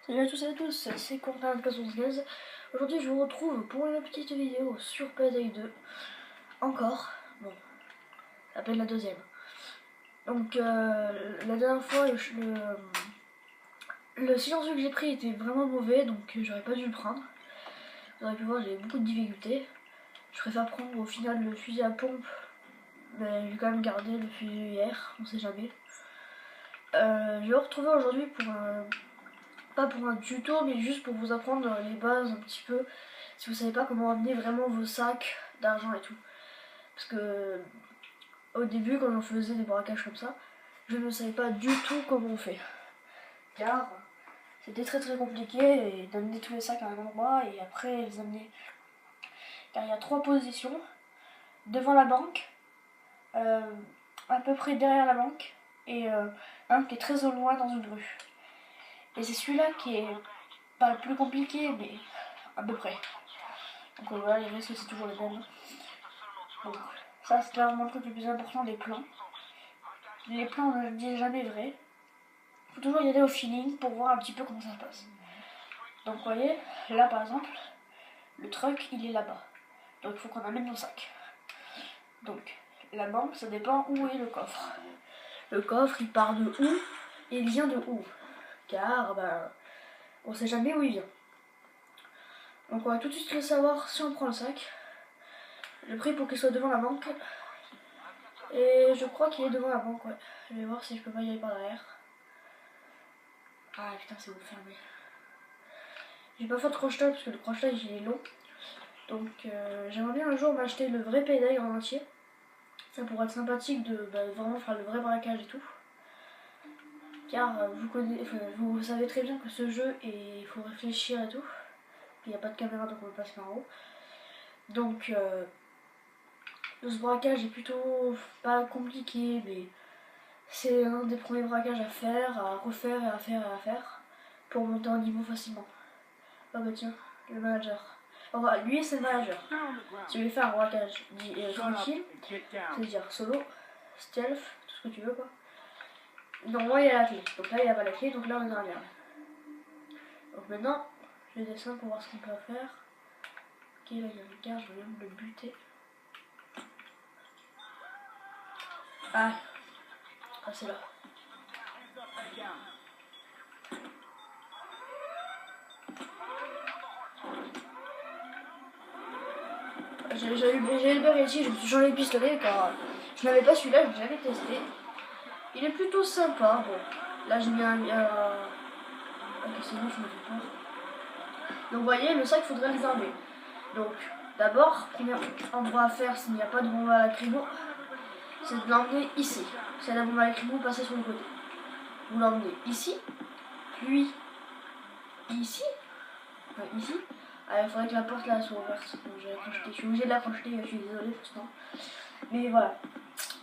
Salut à tous et à tous, c'est Quentin de Gaz. Aujourd'hui je vous retrouve pour une petite vidéo sur Payday 2. Encore, bon, à peine la deuxième. Donc la dernière fois le silencieux que j'ai pris était vraiment mauvais, donc j'aurais pas dû le prendre. Vous aurez pu voir, j'ai beaucoup de difficultés. Je préfère prendre au final le fusil à pompe, mais j'ai quand même gardé le fusil hier, on sait jamais. Je vais vous retrouver aujourd'hui pour pas pour un tuto, mais juste pour vous apprendre les bases un petit peu, si vous savez pas comment amener vraiment vos sacs d'argent et tout. Parce que au début, quand on faisait des braquages comme ça, je ne savais pas du tout comment on fait. Car c'était très compliqué d'amener tous les sacs à un endroit et après les amener. Car il y a 3 positions: devant la banque, à peu près derrière la banque, et un qui est très au loin dans une rue. Et c'est celui-là qui est pas le plus compliqué, mais à peu près. Donc voilà, les risques c'est toujours les mêmes. Donc ça c'est vraiment le truc le plus important, les plans. Les plans on ne le dit jamais vrai. Faut toujours y aller au feeling pour voir un petit peu comment ça se passe. Donc vous voyez, là par exemple, le truck il est là-bas. Donc il faut qu'on amène nos sacs. Donc la banque ça dépend où est le coffre. Le coffre il part de où et il vient de où. Car on sait jamais où il vient. Donc on va tout de suite le savoir si on prend le sac. Le prix pour qu'il soit devant la banque. Et je crois qu'il est devant la banque, ouais. Je vais voir si je peux pas y aller par derrière. Ah putain, c'est vous fermé. J'ai pas fait de crochetage parce que le crochetage il est long. Donc j'aimerais bien un jour m'acheter le vrai Payday en entier. Ça pourrait être sympathique de vraiment faire le vrai braquage et tout. Car vous savez très bien que ce jeu, il faut réfléchir et tout. Il n'y a pas de caméra donc on le passe par en haut. Donc ce braquage est plutôt pas compliqué, mais c'est un des premiers braquages à faire, à refaire et à faire et à faire pour monter en niveau facilement. Ah bah tiens, le manager. Alors, lui c'est le manager. Si vous voulez faire un braquage tranquille, c'est-à-dire solo, stealth, tout ce que tu veux quoi. Normalement il y a la clé, donc là il n'y a pas la clé, donc là on est dans la merde. Donc maintenant, je descends pour voir ce qu'on peut faire. Ok, là il y a un gars, je vais même le buter. Ah, c'est là. J'ai le beurre ici, je me suis changé le pistolet car je n'avais pas celui-là, je l'ai jamais testé. Il est plutôt sympa, bon. Là j'ai mis un... Ok, c'est bon, je me fais pas. Donc vous voyez, le sac, il faudrait les armer. Donc d'abord, premier endroit à faire s'il n'y a pas de bombe à lacrymo, c'est de l'emmener ici. C'est la bombe à lacrymo, passez sur le côté. Vous l'emmenez ici, puis ici, enfin ici. Il faudrait que la porte là soit ouverte. Donc j'ai accroché. Je suis obligée de l'accrocher, je suis désolée pour ce temps. Mais voilà.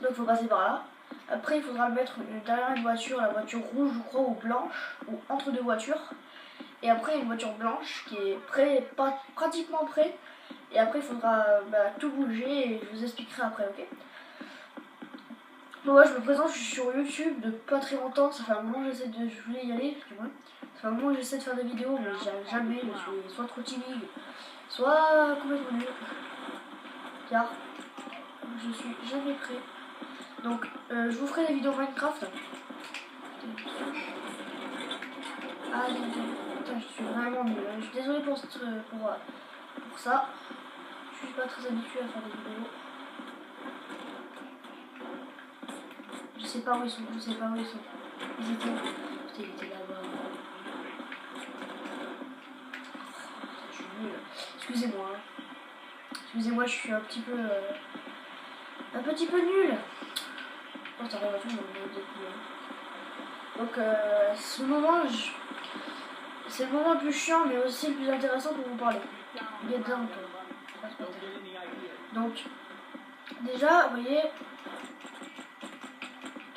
Donc il faut passer par là. Après il faudra le mettre derrière une voiture, la voiture rouge je crois, ou blanche, ou entre deux voitures. Et après une voiture blanche qui est pratiquement prête. Et après il faudra tout bouger et je vous expliquerai après, ok? Bon, moi je me présente, je suis sur YouTube de pas très longtemps, ça fait un moment que je voulais y aller, ça fait un moment que j'essaie de faire des vidéos mais j'y arrive jamais, je suis soit trop timide, soit complètement nul. Car je suis jamais prêt. Donc je vous ferai des vidéos Minecraft. Ah putain, je suis vraiment nul. Je suis désolée pour ça. Je suis pas très habituée à faire des vidéos. Je sais pas où ils sont, Ils étaient là-bas. Je suis nul. Excusez-moi. Excusez-moi, je suis un petit peu nul. Oh, ça arrive à tout le monde. Donc c'est le moment le plus chiant mais aussi le plus intéressant pour vous parler. Donc déjà, vous voyez,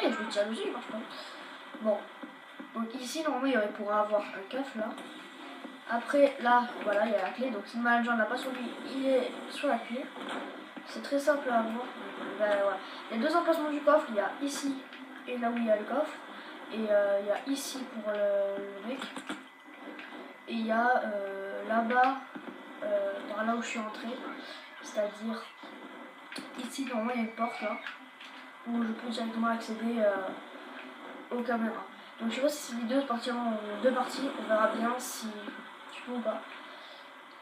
je le tire dessus, il marche pas. Bon, donc ici normalement il pourra avoir un caf là. Après là, voilà, il y a la clé, donc si le manager n'a pas sur lui, il est sur la clé. C'est très simple à avoir. Voilà. Il y a 2 emplacements du coffre, il y a ici et là où il y a le coffre. Et il y a ici pour le mec. et il y a là-bas, par là où je suis entrée, c'est-à-dire ici normalement il y a une porte là, où je peux directement accéder aux caméras. Donc je sais pas si cette vidéo se partira en deux parties, on verra bien si tu peux ou pas.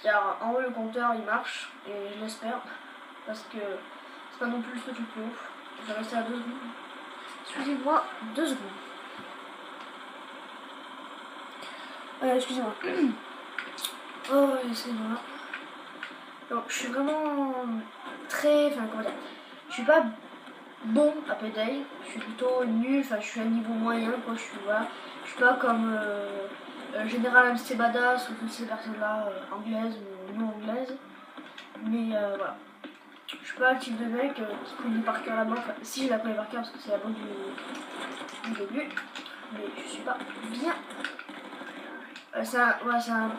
Car en haut le compteur il marche, et je l'espère, parce que c'est pas non plus le truc le plus ouf. Je vais rester à 2 secondes. Excusez-moi, 2 secondes. Excusez-moi. Oh, excusez-moi. Donc je suis vraiment enfin comment dire, je suis pas bon à pédale, je suis plutôt nul, enfin je suis à niveau moyen quoi, je suis pas comme Général MC Badass ou toutes ces personnes là anglaises ou non anglaises, mais voilà. Je suis pas le type de mec qui connaît par cœur la banque, enfin, si je la connais par cœur parce que c'est la banque du début, mais je suis pas bien. C'est un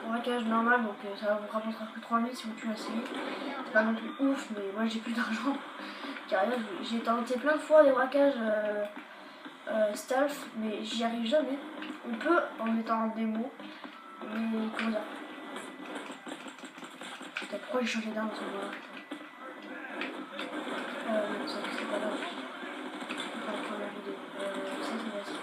braquage normal, donc ça vous rapportera que 3000 si vous tuez assez vite. C'est pas non plus ouf, mais moi j'ai plus d'argent. Car j'ai tenté plein de fois des braquages stealth, mais j'y arrive jamais. On peut en étant en démo, mais comment dire. Putain, pourquoi j'ai changé d'arme à ce moment-là? C'est pas grave. Enfin, pour la vidéo. Ça, c'est facile.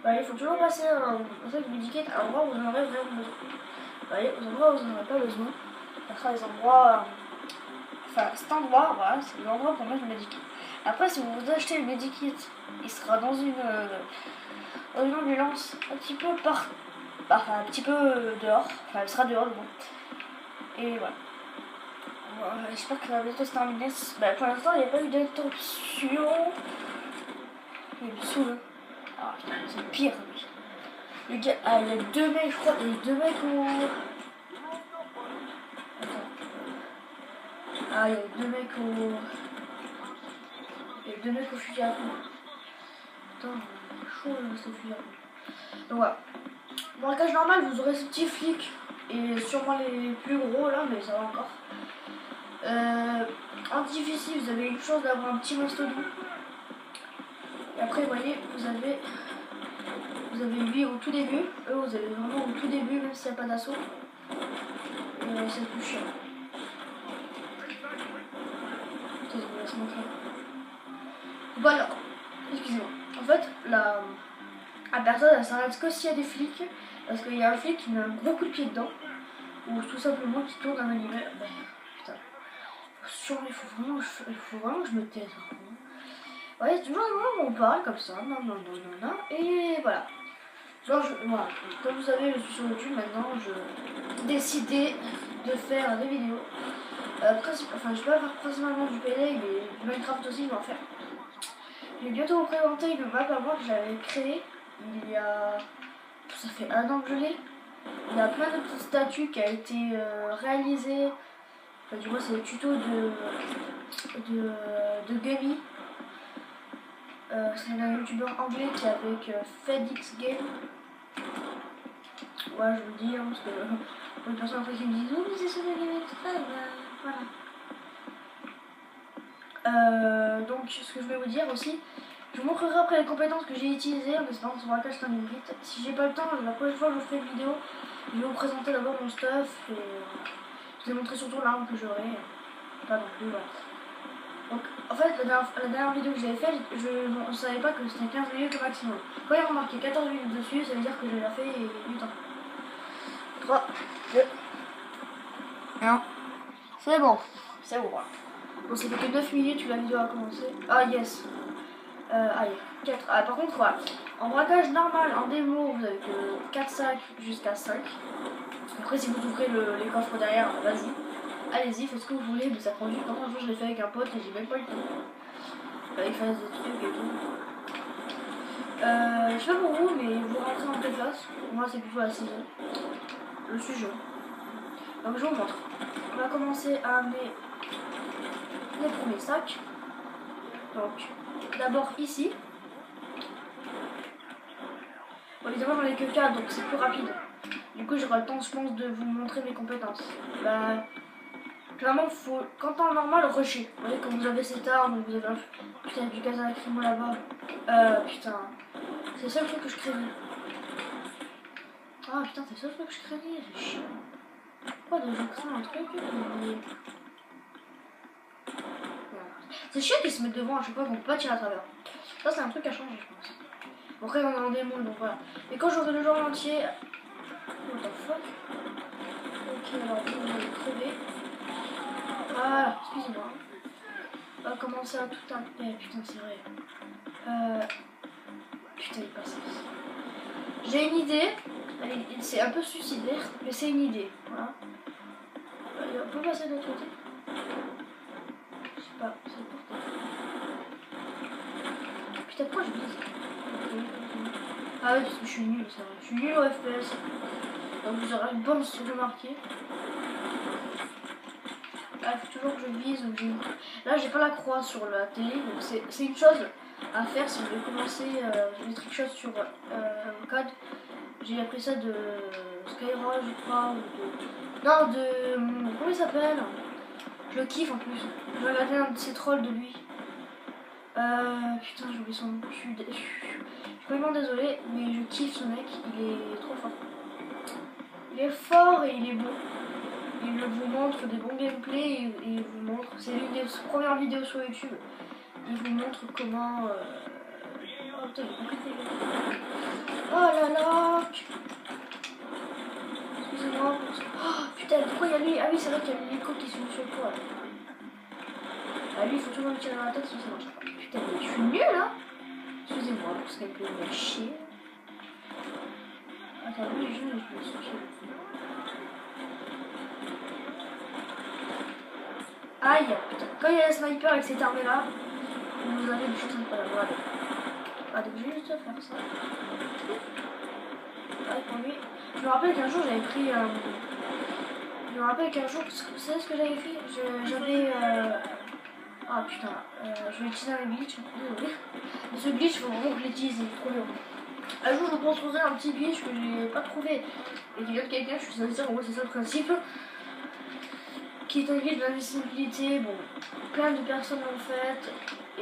Bah, il faut toujours passer un truc medikit à un endroit où vous en aurez vraiment besoin. Vous voyez, aux endroits où vous n'en aurez pas besoin, ça sera des endroits. Enfin, cet endroit, voilà, c'est l'endroit pour mettre le medikit. Après, si vous achetez le medikit, il sera dans une ambulance un petit peu un petit peu dehors. Enfin, elle sera dehors, le bon. Et voilà. J'espère que ça va bientôt se terminer. Bah, pour l'instant, il n'y a pas eu d'interruption. Il me saoule. Ah, putain, c'est pire. Le gars, il y a 2 mecs, je crois. Il y a 2 mecs au. Ah, il y a 2 mecs au. Il y a 2 mecs au fusil à pompe. Putain, chaud ce fusil à pompe. Donc voilà. Braquage normal, vous aurez ce petit flic. Et sûrement les plus gros là, mais ça va encore. En difficile, vous avez une chance d'avoir un petit mastodon. Et après, vous voyez, vous avez lui au tout début. Eux, vous avez vraiment au tout début, même s'il n'y a pas d'assaut. Et c'est plus cher. Voilà, excusez-moi. En fait, la personne elle s'arrête que s'il y a des flics, parce qu'il y a un flic qui met un gros coup de pied dedans, ou tout simplement qui tourne un manivelle. Bah, putain. Il faut vraiment que je me taise. Vous voyez, c'est toujours un moment où on parle comme ça, non, et voilà. Genre, voilà. Comme vous savez, je suis sur YouTube maintenant, j'ai décidé de faire des vidéos. Enfin, je vais pas faire principalement du PD, mais Minecraft aussi, je vais en faire. Je vais bientôt vous présenter une map à moi que j'avais créée il y a. Ça fait 1 an que je l'ai. Il y a plein de petites statues qui a été réalisées. Enfin, du moins, c'est des tutos de Gummy. C'est un youtubeur anglais qui est avec FedX Game. Ouais, je vous le dis, hein, parce que pour les personnes après qui me disent, oh, mais c'est ce Game, voilà. Donc, ce que je vais vous dire aussi, je vous montrerai après les compétences que j'ai utilisées en espérant que ce braquage se termine vite. Si j'ai pas le temps, la prochaine fois je vous ferai une vidéo. Je vais vous présenter d'abord mon stuff et je vais vous montrer surtout l'arme que j'aurai. Pas non plus, voilà. Donc, en fait, la dernière vidéo que j'avais faite, je ne savais pas que c'était 15 minutes au maximum. Quand il y a remarqué 14 minutes dessus, ça veut dire que je l'ai fait 8 ans. 3, 2, 1. C'est bon. C'est bon, voilà. Bon, ça fait que 9 minutes que la vidéo a commencé. Ah, yes. Allez, 4. Ah, par contre, voilà. En braquage normal, en démo, vous avez que 4 sacs jusqu'à 5. Après, si vous ouvrez les coffres derrière, vas-y. Allez-y, faites ce que vous voulez, mais ça prend du temps. Un jour, je l'ai fait avec un pote et j'ai même pas eu le temps. Il fallait des trucs et tout. Je sais pas pour vous, mais vous rentrez en préface. Moi, c'est plutôt la saison. Le sujet. Donc, je vous montre. On va commencer à amener les premiers sacs. Donc, d'abord ici. Bon, évidemment, j'en ai que 4, donc c'est plus rapide. Du coup, j'aurai le temps, je pense, de vous montrer mes compétences. Bah, clairement, faut, quand en normal, rusher. Vous voyez, quand vous avez cette arme, vous avez putain, du gaz à lacrymo là-bas. Putain, C'est le seul truc que je craignais. Ah putain, c'est le seul truc que je craignais, c'est chiant. Pourquoi de je crains un truc mais... C'est chiant qu'ils se mettent devant à chaque fois qu'on peut pas tirer à travers. Ça c'est un truc à changer je pense. Bon après on est en démo donc voilà. Et quand j'aurai le jeu en entier... What the fuck. Ok alors on va crever. Ah excusez-moi. On va commencer à tout un... Eh putain c'est vrai. Putain il passe. J'ai une idée. C'est un peu suicidaire mais c'est une idée. Voilà. On peut passer de l'autre côté. Je sais pas, c'est important. Putain, pourquoi je vise? Ah oui, parce que je suis nul, ça va. Je suis nul au FPS. Donc vous aurez une bonne remarquer. Ah, il faut toujours que je vise. Là, j'ai pas la croix sur la télé, donc c'est une chose à faire si vous voulez commencer les trickshots sur code. J'ai appris ça de Skyrock, je crois, ou de... Non, de... Comment il s'appelle? Je le kiffe en plus. J'ai regardé un de ses trolls de lui. Putain, j'ai oublié son nom. Je suis vraiment désolée, mais je kiffe ce mec. Il est trop fort. Il est fort et il est bon. Il vous montre des bons gameplays et il vous montre. C'est l'une des premières vidéos sur YouTube. Il vous montre comment. Oh putain, j'ai compliqué. Oh là là. Excusez-moi. Oh putain, pourquoi il y a lui? Ah oui, c'est vrai qu'il y a l'hélico qui se met sur le toit. Ah lui, il faut toujours me tirer dans la tête sinon ça marche pas. Putain, mais je suis nul là. Excusez-moi pour ce qu'elle peut me chier. Attends, lui, je vais le soucier. Aïe, putain. Quand il y a un sniper avec cette armée là, vous avez le putain de pas voilà. Ah, donc je vais juste faire ça. Ouais, pour lui. Je me rappelle qu'un jour j'avais pris. Je me rappelle qu'un jour, vous savez ce que j'avais fait? J'avais. Ah putain, je vais utiliser un glitch, désolé. Mais ce glitch, il faut vraiment que je l'utilise, il est trop bien. Un jour, je construisais un petit glitch que j'ai pas trouvé et qui vient de quelqu'un, je suis sincère, en gros, c'est ça le principe. Qui est un glitch d'invisibilité, bon, plein de personnes l'ont fait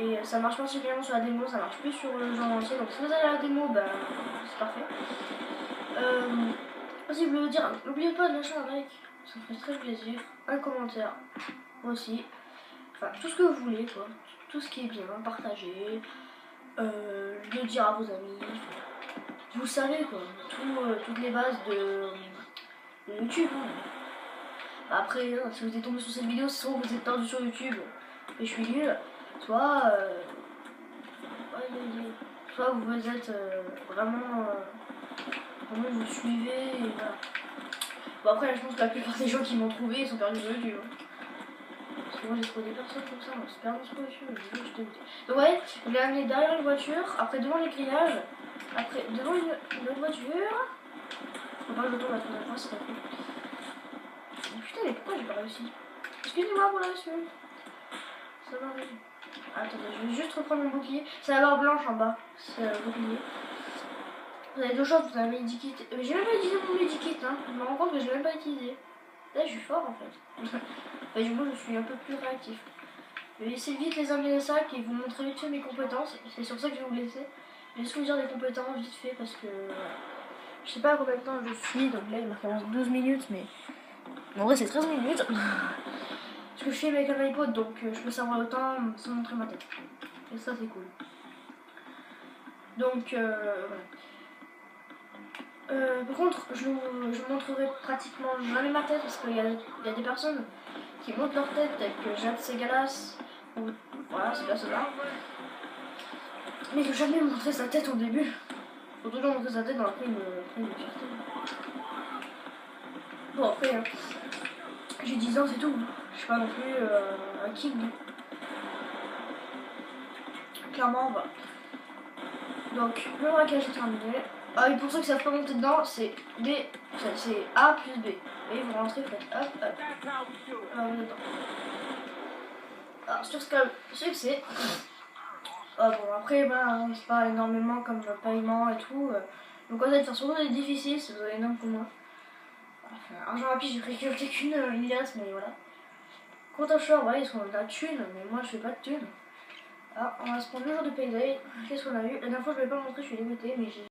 et ça marche particulièrement sur la démo, ça marche plus sur le jeu entier. Donc, si vous avez la démo, ben c'est parfait. Aussi, je voulais vous dire, n'oubliez pas de lâcher un like, ça me ferait très plaisir. Un commentaire aussi. Enfin, tout ce que vous voulez, quoi. Tout ce qui est bien, partager, le dire à vos amis. Vous savez, quoi. Toutes les bases de YouTube. Hein. Après, hein, si vous êtes tombé sur cette vidéo, c'est soit vous êtes perdu sur YouTube et je suis nul, soit, soit vous êtes vraiment vous suivez. Et voilà. Bon, après, je pense que la plupart des gens qui m'ont trouvé ils sont perdus sur YouTube. Hein. Parce que moi j'ai trouvé des personnes comme ça, on se perd sur YouTube. Donc ouais, je l'ai amené derrière une voiture, après devant les grillages, après devant une autre voiture. Faut pas que je tourne la troisième fois, c'est pas cool. Oh, putain, mais pourquoi j'ai pas réussi? Excusez-moi pour la suite. Ça va arriver. Attendez, je vais juste reprendre mon bouclier. C'est la barre blanche en bas, c'est le bouclier. Vous avez deux choses, vous avez un medikit. J'ai même pas utilisé mon medikit, hein. Je me rends compte que je l'ai même pas utilisé. Là, je suis fort en fait. Enfin, du coup, je suis un peu plus réactif. Je vais laisser vite les amener les sacs et vous montrer vite fait mes compétences. C'est sur ça que je vais vous laisser. Je vais juste vous dire des compétences vite fait parce que je sais pas combien de temps je suis. Donc là, il marque 12 minutes, mais en vrai, c'est 13 minutes. Parce que je fais avec un iPod, donc je peux savoir le temps sans montrer ma tête. Et ça, c'est cool. Donc, voilà. Par contre, je montrerai pratiquement jamais ma tête parce qu'il y a des personnes qui montrent leur tête avec Jade Segalas ou voilà, c'est là. Mais il ne faut jamais montrer sa tête au début. Il faut toujours montrer sa tête dans la prime fierté. Bon, après, hein, j'ai 10 ans, c'est tout. Je suis pas non plus un king. Clairement, voilà. Donc, le braquage est terminé. Ah, et pour ceux qui savent pas monter dedans, c'est B, c'est A plus B. Et vous rentrez, vous faites hop, hop. Vous êtes dedans. Alors, sur succès. Ah, bon, après, ben, c'est pas énormément comme le paiement et tout. Donc, on va faire surtout des difficiles, c'est énorme pour moi. Enfin, argent rapide, j'ai récolté qu'une liasse, mais voilà. Compte offshore, ouais, ils sont de la thune, mais moi je fais pas de thune. Alors, on va se prendre le jour de paysail. Qu'est-ce qu'on a eu? La dernière fois, je ne vais pas montrer, je suis dégoûtée, mais j'ai